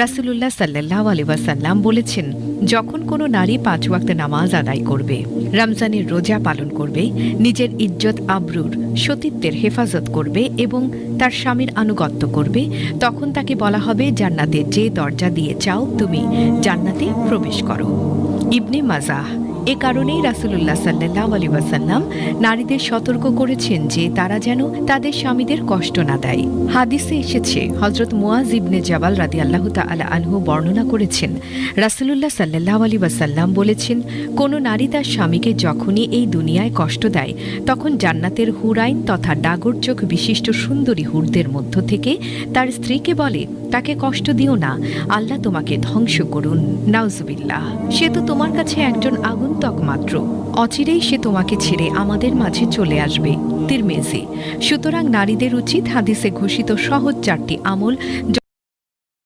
রাসূলুল্লাহ সাল্লাল্লাহু আলাইহি ওয়াসাল্লাম বলেছেন, যখন কোনো নারী 5 ওয়াক্ত নামাজ আদায় করবে, রমজানের রোজা পালন করবে, নিজের ইজ্জত আবরুর সতীত্বের হেফাজত করবে এবং তার স্বামীর আনুগত্য করবে, তখন তাকে বলা হবে জান্নাতের যে দরজা দিয়ে চাও তুমি জান্নাতে প্রবেশ করো। ইবনে মাজাহ। এ কারণেই রাসূলুল্লাহ সাল্লাল্লাহু আলাইহি ওয়াসাল্লাম নারীদের সতর্ক করেছেন যে তারা যেন তাদের স্বামীদের কষ্ট না দেয়। হাদিসে এসেছে, হযরত মুয়াজ ইবনে জাবাল রাদিয়াল্লাহু তাআলা আনহু বর্ণনা করেছেন, রাসূলুল্লাহ সাল্লাল্লাহু আলাইহি ওয়াসাল্লাম বলেছেন, কোন নারী তার স্বামীকে যখনই এই দুনিয়ায় কষ্ট দেয়, তখন জান্নাতের হুরাইন তথা ডাগর চোখ বিশিষ্ট সুন্দরী হুরদের মধ্য থেকে তার স্ত্রীকে বলে, তাকে কষ্ট দিও না, আল্লাহ তোমাকে ধ্বংস করুন, নাউজুবিল্লাহ। সে তো তোমার কাছে একজন আগন্তুক মাত্র, অচিরেই সে তোমাকে ছেড়ে আমাদের মাঝে চলে আসবে। তিরমিজি। সুতরাং নারীদের উচিত হাদিসে ঘোষিত সহজ 4টি আমল